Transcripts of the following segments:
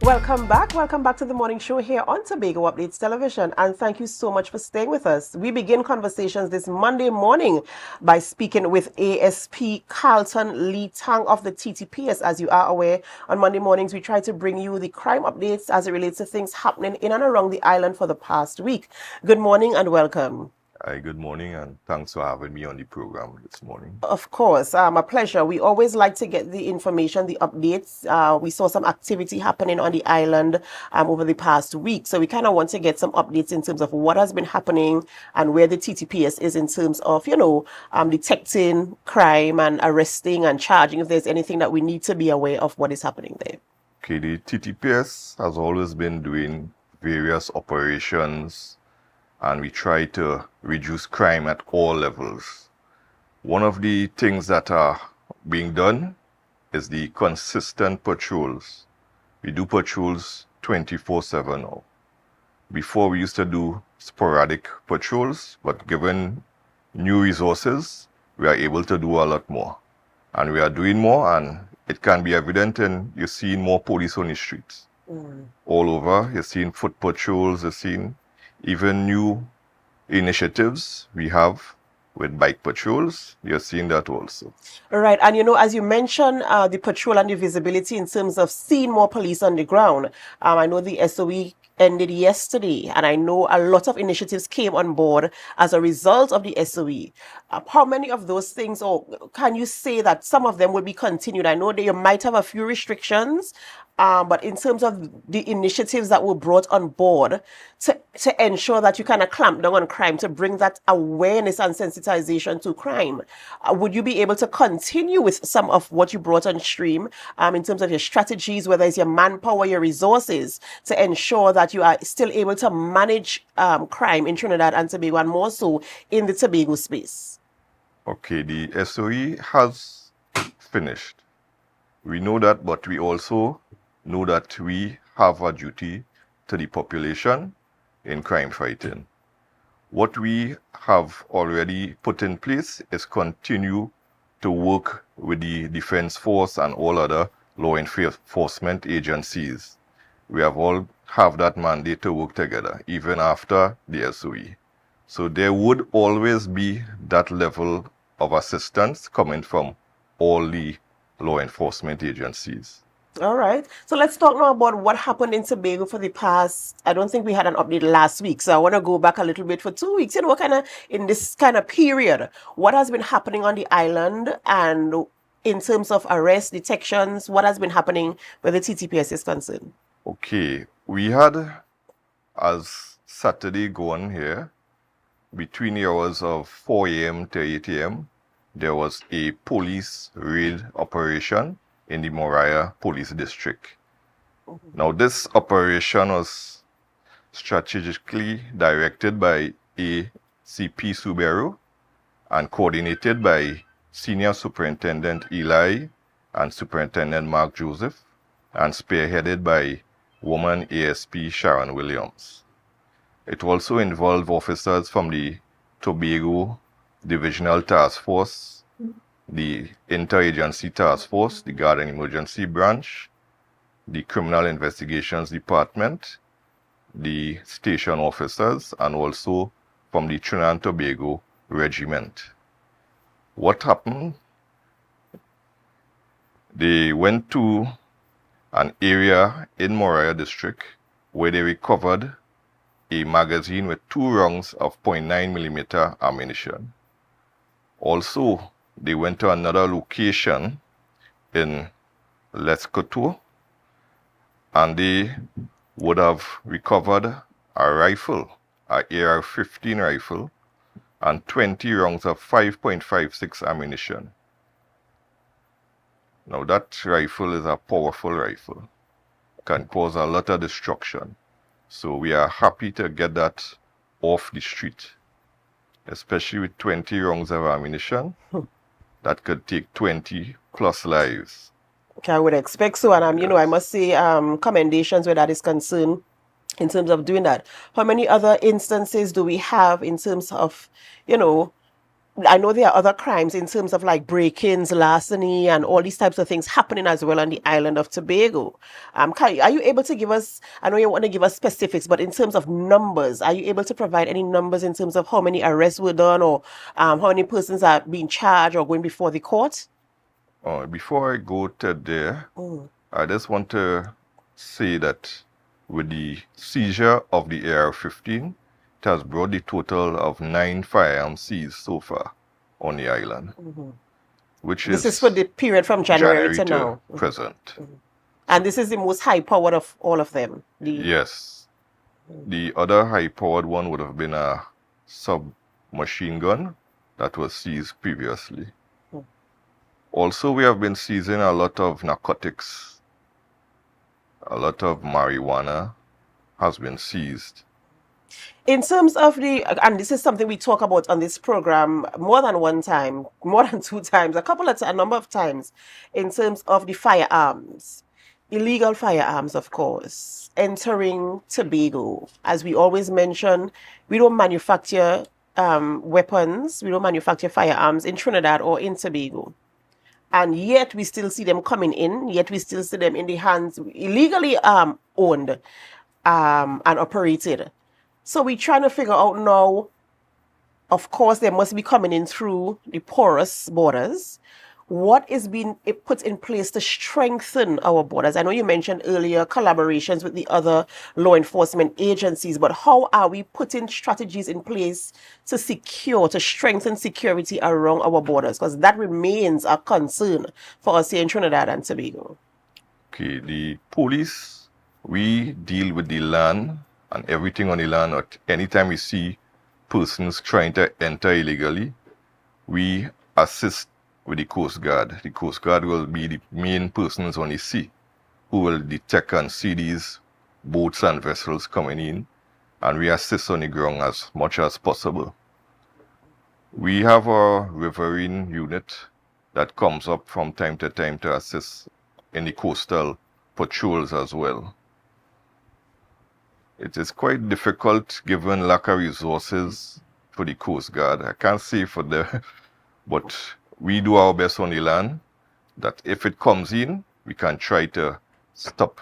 Welcome back to the morning show here on Tobago Updates Television, and thank you so much for staying with us. We begin conversations this Monday morning by speaking with ASP Carlton Lee Tang of the T.T.P.S. As you are aware, on Monday mornings we try to bring you the crime updates as it relates to things happening in and around the island for the past week. Good morning and welcome. Hi, good morning, and thanks for having me on the program this morning. Of course, a pleasure. We always like to get the information, the updates. We saw some activity happening on the island over the past week. So we kind of want to get some updates in terms of what has been happening and where the T.T.P.S. is in terms of, detecting crime and arresting and charging if there's anything that we need to be aware of what is happening there. Okay, the T.T.P.S. has always been doing various operations, and we try to reduce crime at all levels. One of the things that are being done is the consistent patrols. We do patrols 24/7 now. Before we used to do sporadic patrols, but given new resources, we are able to do a lot more. And we are doing more, and it can be evident in you're seeing more police on the streets. All over, you're seeing foot patrols, you're seeing even new initiatives we have with bike patrols. You're seeing that also. Right. And, as you mentioned, the patrol and the visibility in terms of seeing more police on the ground. I know the SOE ended yesterday, and I know a lot of initiatives came on board as a result of the SOE. How many of those things, or can you say that some of them will be continued? I know that you might have a few restrictions, but in terms of the initiatives that were brought on board to ensure that you kind of clamp down on crime, to bring that awareness and sensitization to crime, would you be able to continue with some of what you brought on stream in terms of your strategies, whether it's your manpower, your resources, to ensure that you are still able to manage crime in Trinidad and Tobago, and more so in the Tobago space? Okay, the SOE has finished. We know that, but we also know that we have a duty to the population in crime fighting. What we have already put in place is continue to work with the Defense Force and all other law enforcement agencies. We all have that mandate to work together, even after the SOE. So there would always be that level of assistance coming from all the law enforcement agencies. All right. So let's talk now about what happened in Tobago for the past. I don't think we had an update last week, so I want to go back a little bit for 2 weeks. In this kind of period, what has been happening on the island, and in terms of arrest, detections, what has been happening where the T.T.P.S. is concerned? Okay, we had, as Saturday gone here, between the hours of 4 a.m. to 8 a.m., there was a police raid operation in the Moriah Police District. Now, this operation was strategically directed by ACP Subaru and coordinated by Senior Superintendent Eli and Superintendent Mark Joseph, and spearheaded by woman ASP Sharon Williams. It also involved officers from the Tobago Divisional Task Force, the Interagency Task Force, the Guard and Emergency Branch, the Criminal Investigations Department, the station officers, and also from the Trinidad and Tobago Regiment. What happened? They went to an area in Moriah District where they recovered a magazine with 2 rounds of .9mm ammunition. Also, they went to another location in Lescoto, and they would have recovered a rifle, a AR-15 rifle, and 20 rounds of 5.56 ammunition. Now, that rifle is a powerful rifle. It can cause a lot of destruction. So we are happy to get that off the street, especially with 20 rounds of ammunition. That could take 20 plus lives. Okay, I would expect so. And I must say, commendations where that is concerned in terms of doing that. How many other instances do we have in terms of, I know there are other crimes in terms of like break-ins, larceny, and all these types of things happening as well on the island of Tobago. Are you able to give us, I know you want to give us specifics, but in terms of numbers, are you able to provide any numbers in terms of how many arrests were done or how many persons are being charged or going before the court? Before I go to there, I just want to say that with the seizure of the AR-15, it has brought the total of 9 firearms seized so far on the island, which This is for the period from January to now. present. And this is the most high-powered of all of them. Yes. The other high-powered one would have been a submachine gun that was seized previously. Also, we have been seizing a lot of narcotics. A lot of marijuana has been seized. In terms of and this is something we talk about on this program more than one time, more than 2 times, a number of times, in terms of the firearms, illegal firearms, of course, entering Tobago. As we always mention, we don't manufacture weapons, we don't manufacture firearms in Trinidad or in Tobago. And yet we still see them coming in, yet we still see them in the hands, illegally owned and operated. So we're trying to figure out now, of course, they must be coming in through the porous borders. What is being put in place to strengthen our borders? I know you mentioned earlier collaborations with the other law enforcement agencies, but how are we putting strategies in place to strengthen security around our borders? Because that remains a concern for us here in Trinidad and Tobago. Okay, the police, we deal with the land and everything on the land. Anytime we see persons trying to enter illegally, we assist with the Coast Guard. The Coast Guard will be the main persons on the sea who will detect and see these boats and vessels coming in, and we assist on the ground as much as possible. We have a riverine unit that comes up from time to time to assist in the coastal patrols as well. It is quite difficult given lack of resources for the Coast Guard. I can't say for the, but we do our best on the land, that if it comes in, we can try to stop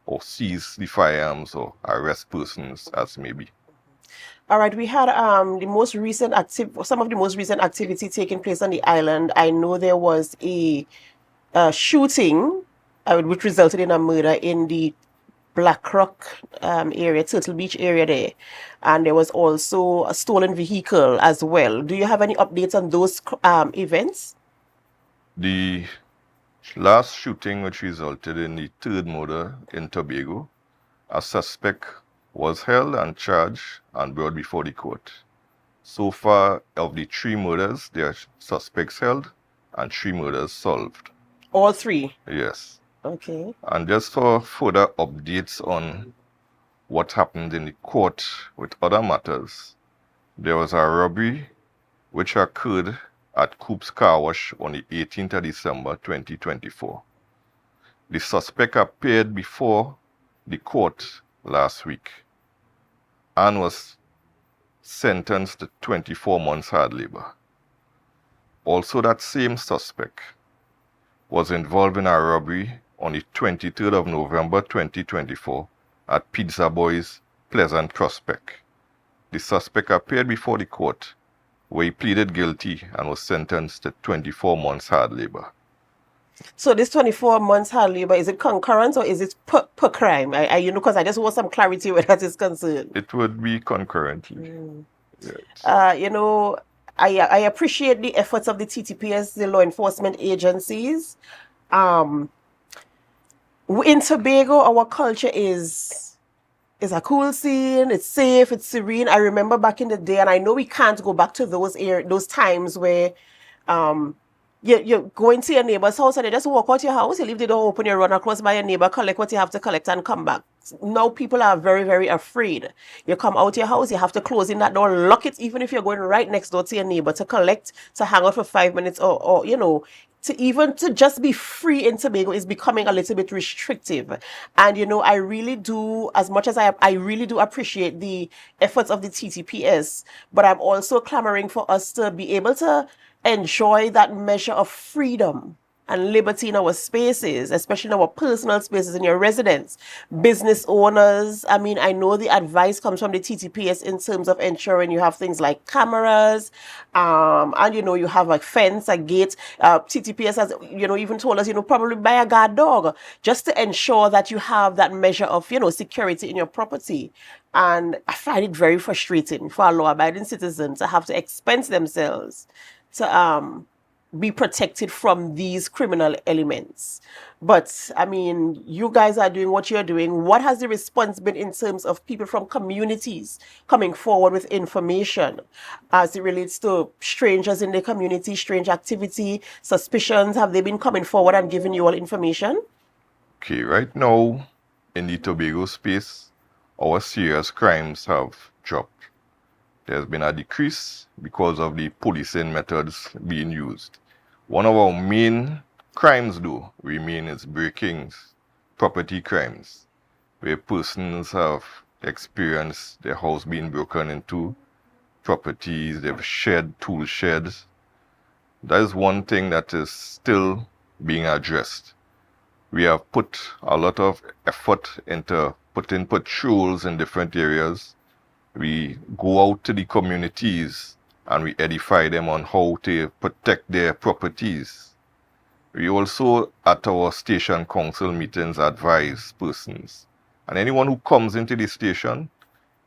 or seize the firearms or arrest persons as may be. All right, we had some of the most recent activity taking place on the island. I know there was a shooting which resulted in a murder in the Black Rock area, Turtle Beach area there. And there was also a stolen vehicle as well. Do you have any updates on those events? The last shooting, which resulted in the 3rd murder in Tobago, a suspect was held and charged and brought before the court. So far, of the 3 murders, there are suspects held and 3 murders solved. All 3? Yes. Okay. And just for further updates on what happened in the court with other matters, there was a robbery which occurred at Coop's Car Wash on the 18th of December 2024. The suspect appeared before the court last week and was sentenced to 24 months hard labor. Also, that same suspect was involved in a robbery on the 23rd of November 2024 at Pizza Boy's Pleasant Prospect. The suspect appeared before the court where he pleaded guilty and was sentenced to 24 months hard labor. So this 24 months hard labor, is it concurrent or is it per crime? Because I just want some clarity where that is concerned. It would be concurrently. Yes. I appreciate the efforts of the T.T.P.S, the law enforcement agencies. In Tobago, our culture is a cool scene. It's safe. It's serene. I remember back in the day, and I know we can't go back to those times where you're going to your neighbor's house and you just walk out your house, you leave the door open, you run across by your neighbor, collect what you have to collect and come back. Now people are very, very afraid. You come out your house, you have to close in that door, lock it, even if you're going right next door to your neighbor to collect, to hang out for 5 minutes or to just be free in Tobago is becoming a little bit restrictive. And I really do, as much as I really do appreciate the efforts of the T.T.P.S, but I'm also clamoring for us to be able to enjoy that measure of freedom and liberty in our spaces, especially in our personal spaces, in your residence. Business owners, I mean, I know the advice comes from the T.T.P.S in terms of ensuring you have things like cameras, and you have a fence, a gate. T.T.P.S has, even told us, probably buy a guard dog just to ensure that you have that measure of, security in your property. And I find it very frustrating for a law-abiding citizen to have to expense themselves to be protected from these criminal elements. But I mean, you guys are doing what you're doing. What has the response been in terms of people from communities coming forward with information as it relates to strangers in the community, strange activity, suspicions? Have they been coming forward and giving you all information? Okay, right now in the Tobago space, our serious crimes have dropped. There's been a decrease because of the policing methods being used. One of our main crimes, though, remain is break-ins, property crimes, where persons have experienced their house being broken into, properties, they've shed, tool sheds. That is one thing that is still being addressed. We have put a lot of effort into putting patrols in different areas. We go out to the communities and we edify them on how to protect their properties. We also, at our station council meetings, advise persons. And anyone who comes into the station,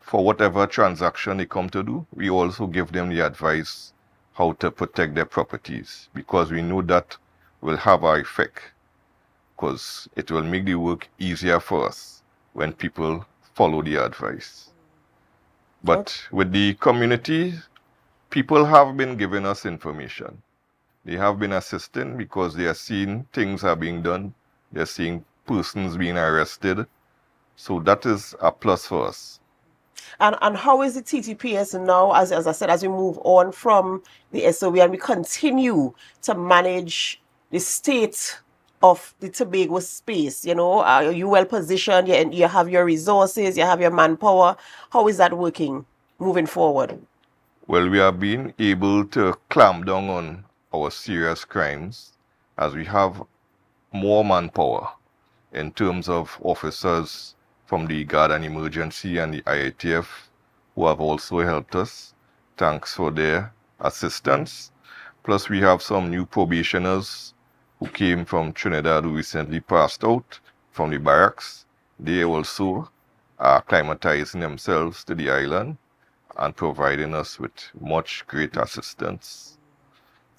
for whatever transaction they come to do, we also give them the advice how to protect their properties, because we know that will have our effect, because it will make the work easier for us when people follow the advice. But with the community, people have been giving us information. They have been assisting because they are seeing things are being done. They're seeing persons being arrested. So that is a plus for us. And how is the T.T.P.S now, as I said, as we move on from the SOE and we continue to manage the state of the Tobago space? Are you well positioned? You have your resources, you have your manpower. How is that working moving forward? Well, we have been able to clamp down on our serious crimes as we have more manpower in terms of officers from the Guard and Emergency and the IATF who have also helped us. Thanks for their assistance. Plus, we have some new probationers who came from Trinidad who recently passed out from the barracks. They also are acclimatizing themselves to the island and providing us with much great assistance.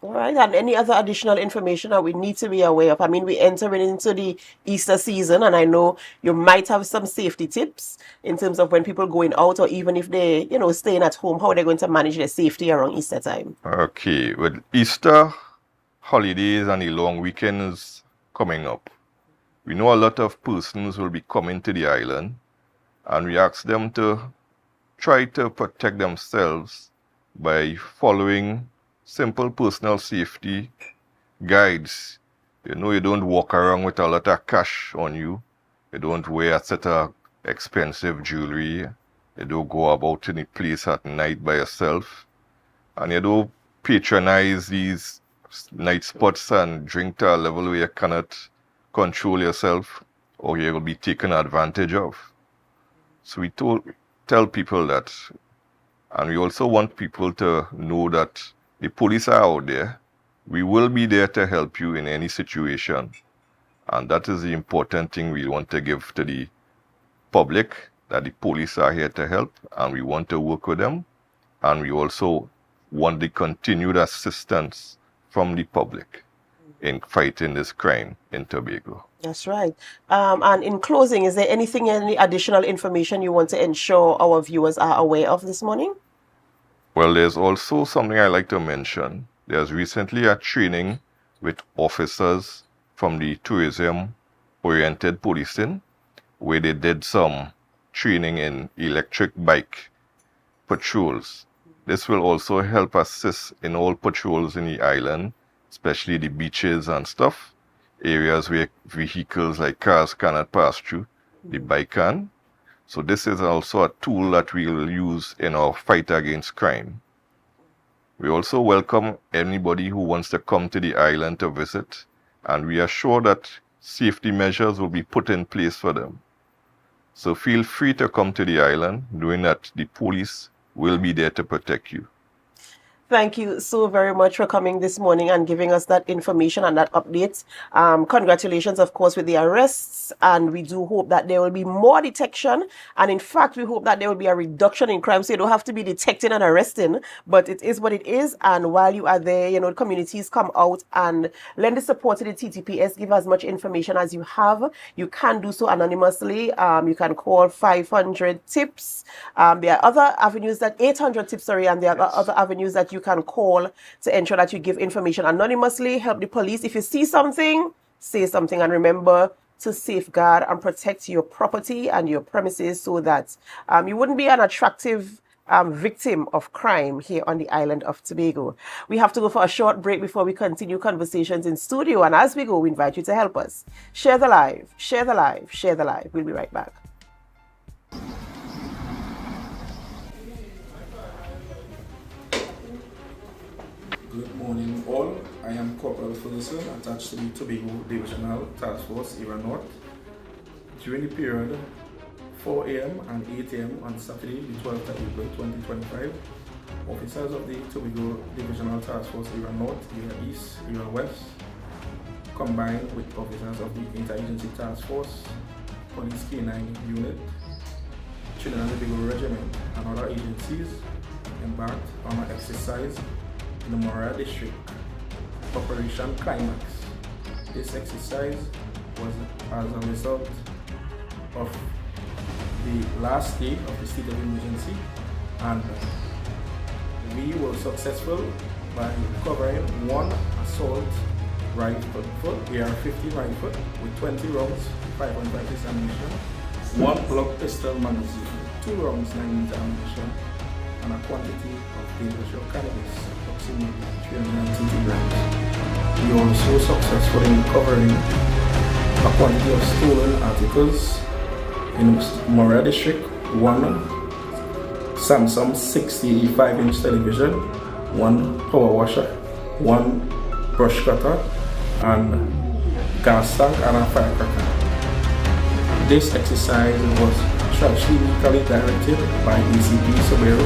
All right, and any other additional information that we need to be aware of? I mean, we're entering into the Easter season, and I know you might have some safety tips in terms of when people going out, or even if they, staying at home, how they're going to manage their safety around Easter time. Okay, with Easter holidays and the long weekends coming up, we know a lot of persons will be coming to the island, and we ask them to try to protect themselves by following simple personal safety guides. You don't walk around with a lot of cash on you. You don't wear a set of expensive jewelry. You don't go about any place at night by yourself. And you don't patronize these night spots and drink to a level where you cannot control yourself or you will be taken advantage of. So we tell people that. And we also want people to know that the police are out there. We will be there to help you in any situation. And that is the important thing we want to give to the public, that the police are here to help and we want to work with them. And we also want the continued assistance from the public in fighting this crime in Tobago. That's right. And in closing, is there any additional information you want to ensure our viewers are aware of this morning? Well, there's also something I like to mention. There's recently a training with officers from the tourism-oriented policing, where they did some training in electric bike patrols. This will also help assist in all patrols in the island especially the beaches and stuff, areas where vehicles like cars cannot pass through, the bike can. So this is also a tool that we'll use in our fight against crime. We also welcome anybody who wants to come to the island to visit, and we are sure that safety measures will be put in place for them. So feel free to come to the island, knowing that the police will be there to protect you. Thank you so very much for coming this morning and giving us that information and that update. Congratulations, of course, with the arrests, and we do hope that there will be more detection. And in fact, we hope that there will be a reduction in crime, so you don't have to be detecting and arresting, but it is what it is. And while you are there, you know, communities come out and lend the support to the T.T.P.S, give as much information as you have. You can do so anonymously. You can call 500 tips. There are other avenues that 800 tips, sorry, and there are other avenues that you can call to ensure that you give information anonymously. Help the police. If you see something, say something, and remember to safeguard and protect your property and your premises so that you wouldn't be an attractive victim of crime here on the island of Tobago. We have to go for a short break before we continue conversations in studio, and as we go, we invite you to help us. Share the live, share the live, share the live. We'll be right back. Good morning all. I am Corporal Ferguson, attached to the Tobago Divisional Task Force, Area North. During the period 4 a.m. and 8 a.m. on Saturday, the 12th of April 2025, officers of the Tobago Divisional Task Force, Area North, Area East, Area West, combined with officers of the Interagency Task Force, Police K9 Unit, Trinidad and Tobago Regiment, and other agencies embarked on an exercise in the Mora District, Operation Climax. This exercise was as a result of the last day of the state of emergency, and we were successful by recovering one assault rifle, AR-15 rifle with 20 rounds, 5.56 ammunition, one Glock pistol magazine, 2 rounds 9mm ammunition, and a quantity of dangerous cannabis, approximately 390 grams. We were also successful in recovering a quantity of stolen articles in Mora District, one Samsung 65-inch television, one power washer, one brush cutter, and gas tank and a firecracker. This exercise was strategically directed by ASP Carlton,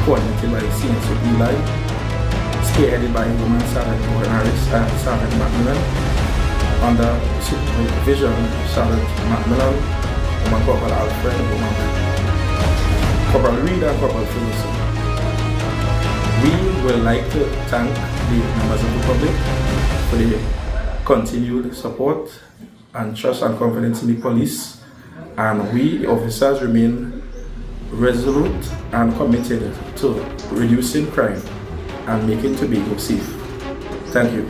coordinated by CNSO Eli, spearheaded by Woman Sergeant Gordon Harris and Sergeant Macmillan, under supervision of Sergeant Macmillan, Woman Corporal Alfred, Woman Corporal Reed, and Corporal Ferguson. We would like to thank the members of the public for the continued support and trust and confidence in the police, and we, the officers, remain resolute and committed to reducing crime and making Tobago safe. Thank you.